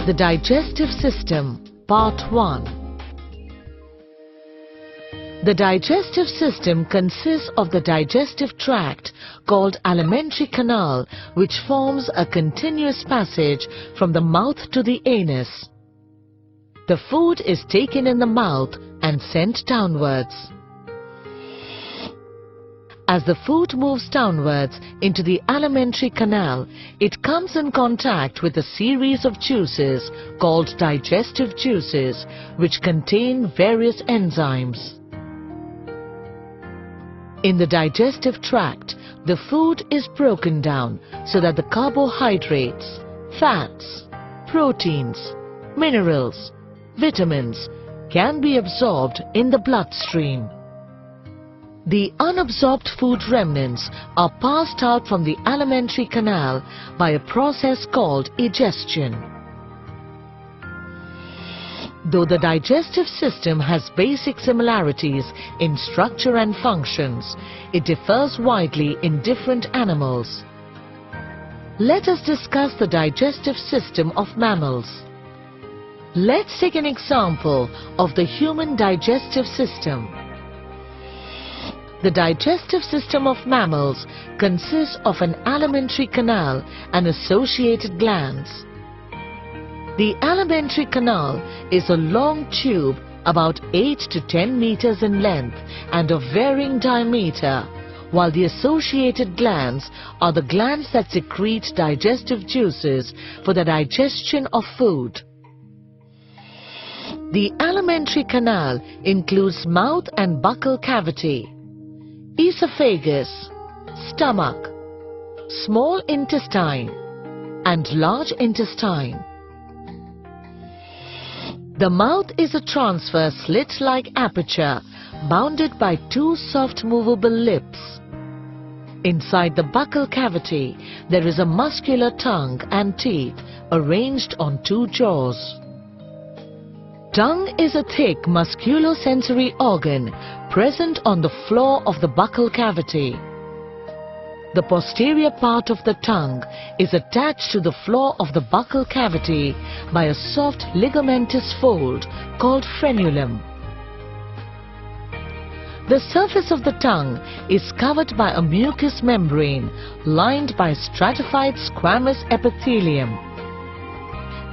The digestive system, Part 1. The digestive system consists of the digestive tract called alimentary canal, which forms a continuous passage from the mouth to the anus. The food is taken in the mouth and sent downwards. As the food moves downwards into the alimentary canal, it comes in contact with a series of juices called digestive juices, which contain various enzymes. In the digestive tract, the food is broken down so that the carbohydrates, fats, proteins, minerals, vitamins can be absorbed in the bloodstream. The unabsorbed food remnants are passed out from the alimentary canal by a process called digestion. Though the digestive system has basic similarities in structure and functions, it differs widely in different animals. Let us discuss the digestive system of mammals. Let's take an example of the human digestive system. The digestive system of mammals consists of an alimentary canal and associated glands. The alimentary canal is a long tube about 8 to 10 meters in length and of varying diameter, while the associated glands are the glands that secrete digestive juices for the digestion of food. The alimentary canal includes mouth and buccal cavity, esophagus, stomach, small intestine, and large intestine. The mouth is a transverse slit-like aperture bounded by two soft movable lips. Inside the buccal cavity, there is a muscular tongue and teeth arranged on two jaws. Tongue is a thick musculosensory organ present on the floor of the buccal cavity. The posterior part of the tongue is attached to the floor of the buccal cavity by a soft ligamentous fold called frenulum. The surface of the tongue is covered by a mucous membrane lined by stratified squamous epithelium.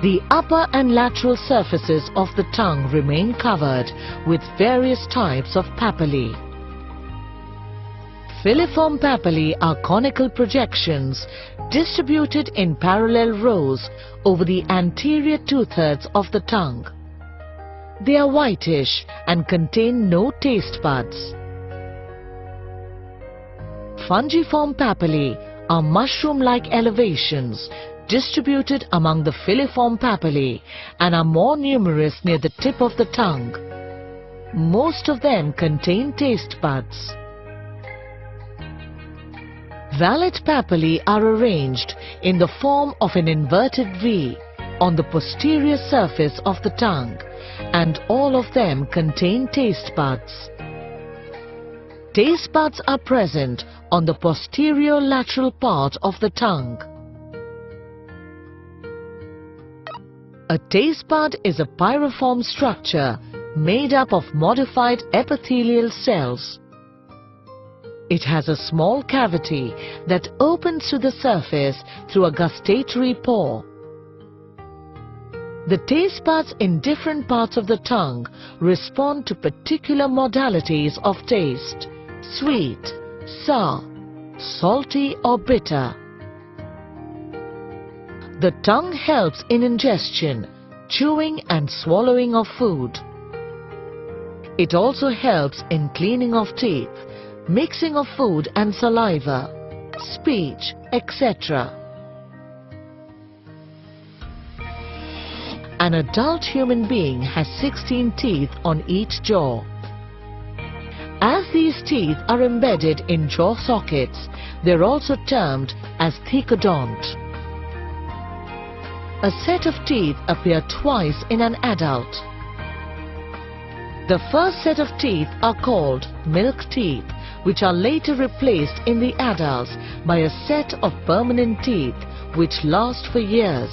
The upper and lateral surfaces of the tongue remain covered with various types of papillae. Filiform papillae are conical projections distributed in parallel rows over the anterior two-thirds of the tongue. They are whitish and contain no taste buds. Fungiform papillae are mushroom-like elevations distributed among the filiform papillae and are more numerous near the tip of the tongue. Most of them contain taste buds. Valid papillae are arranged in the form of an inverted V on the posterior surface of the tongue, and all of them contain taste buds. Taste buds are present on the posterior lateral part of the tongue. A taste bud is a pyriform structure made up of modified epithelial cells. It has a small cavity that opens to the surface through a gustatory pore. The taste buds in different parts of the tongue respond to particular modalities of taste: sweet, sour, salty or bitter. The tongue helps in ingestion, chewing and swallowing of food. It also helps in cleaning of teeth, mixing of food and saliva, speech, etc. An adult human being has 16 teeth on each jaw. As these teeth are embedded in jaw sockets, they are also termed as thecodont. A set of teeth appear twice in an adult. The first set of teeth are called milk teeth, which are later replaced in the adults by a set of permanent teeth which last for years.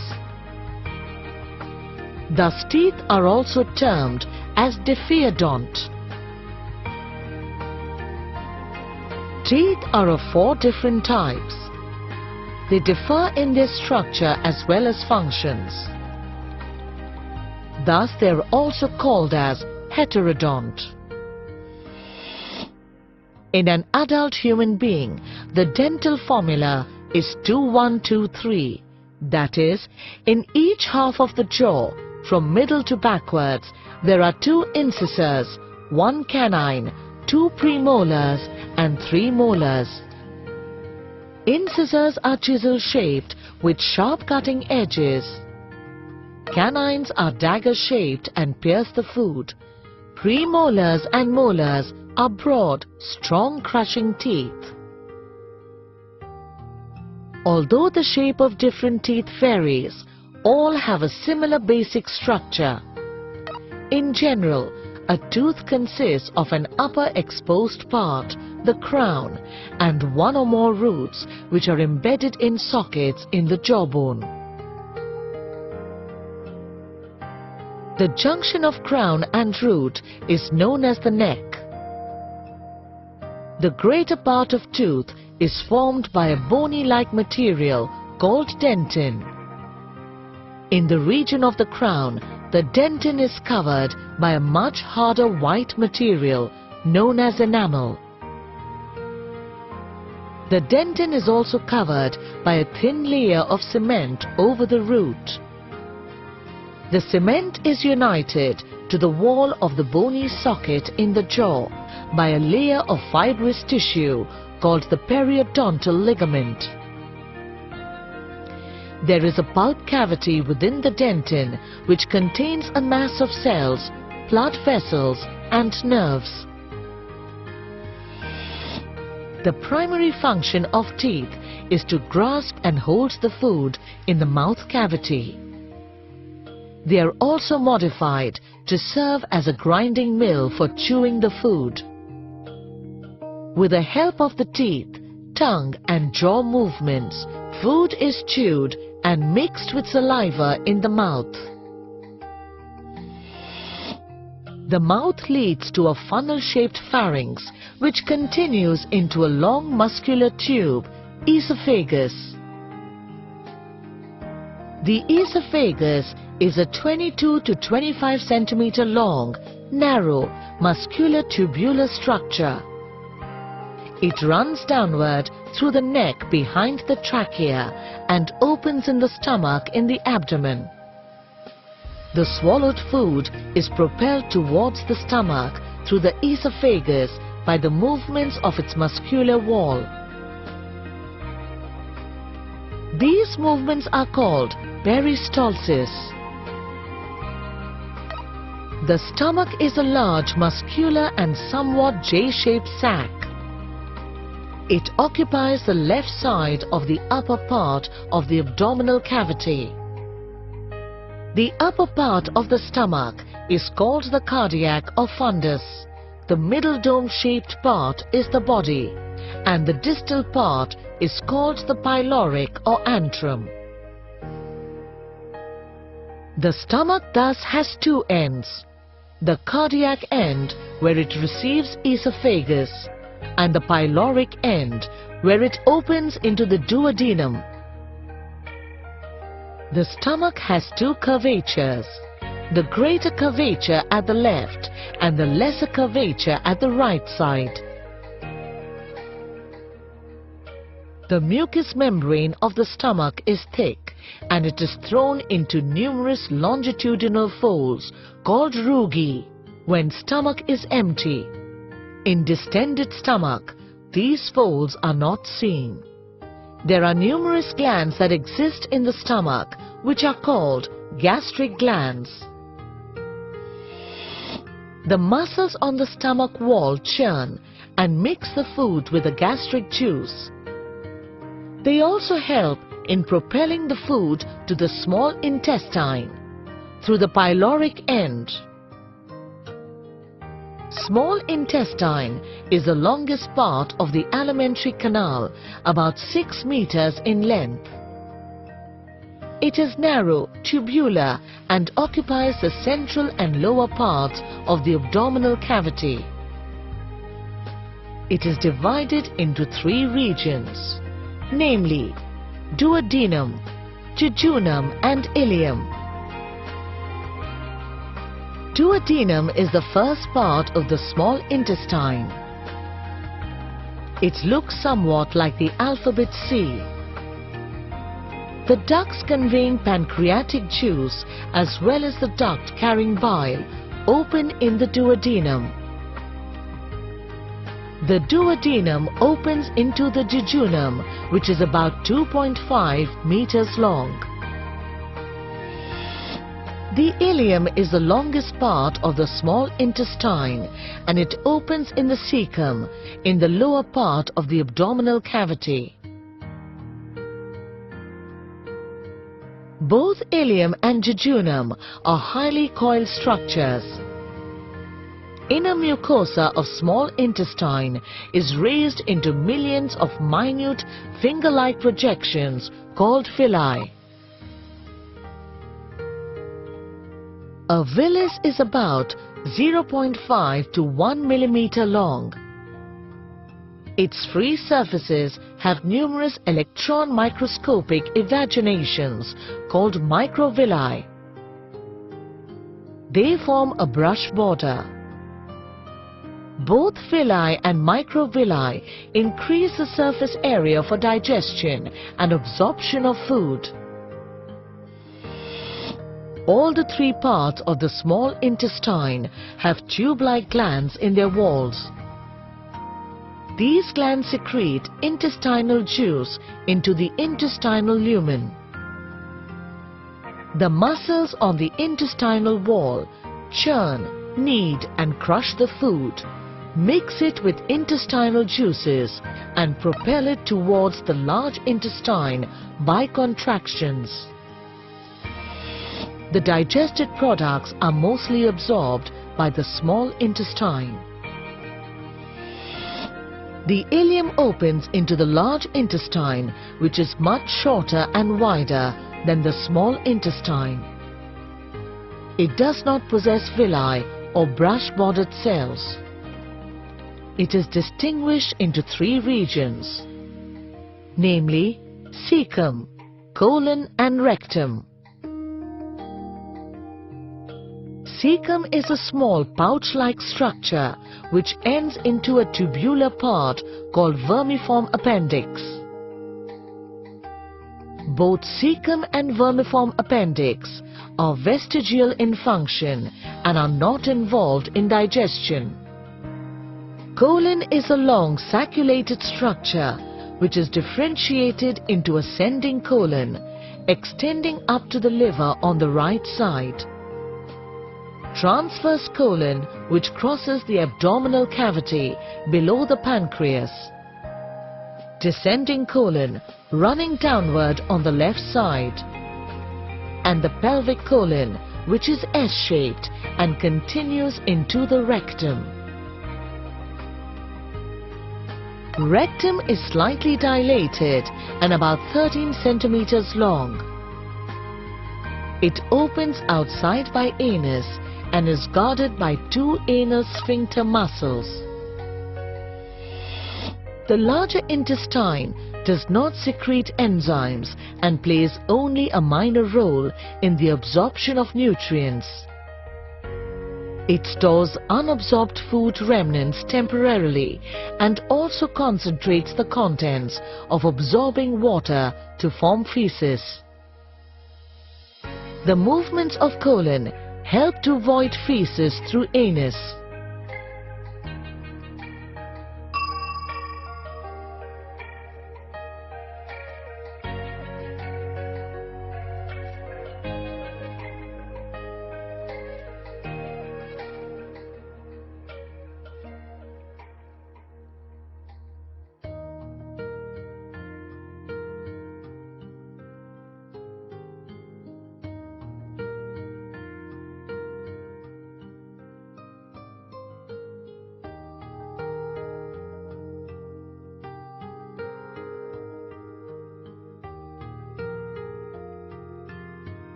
Thus teeth are also termed as diffeodont. Teeth are of 4 different types. They differ in their structure as well as functions. Thus they are also called as heterodont. In an adult human being, the dental formula is 2-1-2-3. That is, in each half of the jaw, from middle to backwards, there are 2 incisors, 1 canine, 2 premolars and 3 molars. Incisors are chisel-shaped with sharp cutting edges. Canines are dagger-shaped and pierce the food. Premolars and molars are broad, strong crushing teeth. Although the shape of different teeth varies, all have a similar basic structure. In general, a tooth consists of an upper exposed part, the crown, and 1 or more roots which are embedded in sockets in the jawbone. The junction of crown and root is known as the neck. The greater part of tooth is formed by a bony-like material called dentin. In the region of the crown, the dentin is covered by a much harder white material known as enamel. The dentin is also covered by a thin layer of cement over the root. The cement is united to the wall of the bony socket in the jaw by a layer of fibrous tissue called the periodontal ligament. There is a pulp cavity within the dentin which contains a mass of cells, blood vessels and nerves. The primary function of teeth is to grasp and hold the food in the mouth cavity. They are also modified to serve as a grinding mill for chewing the food. With the help of the teeth, tongue and jaw movements, food is chewed and mixed with saliva in the mouth. The mouth leads to a funnel-shaped pharynx which continues into a long muscular tube, esophagus. The esophagus is a 22 to 25 centimeter long, narrow, muscular tubular structure. It runs downward through the neck behind the trachea and opens in the stomach in the abdomen. The swallowed food is propelled towards the stomach through the esophagus by the movements of its muscular wall. These movements are called peristalsis. The stomach is a large, muscular and somewhat J-shaped sac. It occupies the left side of the upper part of the abdominal cavity. The upper part of the stomach is called the cardiac or fundus. The middle dome-shaped part is the body, and the distal part is called the pyloric or antrum. The stomach thus has 2 ends. The cardiac end where it receives esophagus and the pyloric end where it opens into the duodenum. The stomach has 2 curvatures, the greater curvature at the left and the lesser curvature at the right side. The mucous membrane of the stomach is thick and it is thrown into numerous longitudinal folds called rugae when stomach is empty. In distended stomach, these folds are not seen. There are numerous glands that exist in the stomach which are called gastric glands. The muscles on the stomach wall churn and mix the food with the gastric juice. They also help in propelling the food to the small intestine through the pyloric end. Small intestine is the longest part of the alimentary canal, about 6 meters in length. It is narrow, tubular and occupies the central and lower parts of the abdominal cavity. It is divided into three regions, namely duodenum, jejunum and ileum. Duodenum is the first part of the small intestine. It looks somewhat like the alphabet C. The ducts conveying pancreatic juice as well as the duct carrying bile open in the duodenum. The duodenum opens into the jejunum, which is about 2.5 meters long. The ileum is the longest part of the small intestine and it opens in the cecum, in the lower part of the abdominal cavity. Both ileum and jejunum are highly coiled structures. Inner mucosa of small intestine is raised into millions of minute finger-like projections called villi. A villus is about 0.5 to 1 millimeter long. Its free surfaces have numerous electron microscopic evaginations called microvilli. They form a brush border. Both villi and microvilli increase the surface area for digestion and absorption of food. All the three parts of the small intestine have tube-like glands in their walls. These glands secrete intestinal juice into the intestinal lumen. The muscles on the intestinal wall churn, knead and crush the food, mix it with intestinal juices and propel it towards the large intestine by contractions. The digested products are mostly absorbed by the small intestine. The ileum opens into the large intestine, which is much shorter and wider than the small intestine. It does not possess villi or brush-bordered cells. It is distinguished into three regions, namely cecum, colon and rectum. Cecum is a small pouch-like structure which ends into a tubular part called vermiform appendix. Both cecum and vermiform appendix are vestigial in function and are not involved in digestion. Colon is a long sacculated structure which is differentiated into ascending colon, extending up to the liver on the right side. Transverse colon, which crosses the abdominal cavity below the pancreas. Descending colon, running downward on the left side. And the pelvic colon, which is S-shaped and continues into the rectum. Rectum is slightly dilated and about 13 centimeters long. It opens outside by anus and is guarded by two anal sphincter muscles. The larger intestine does not secrete enzymes and plays only a minor role in the absorption of nutrients. It stores unabsorbed food remnants temporarily and also concentrates the contents of absorbing water to form feces. The movements of colon help to void feces through anus.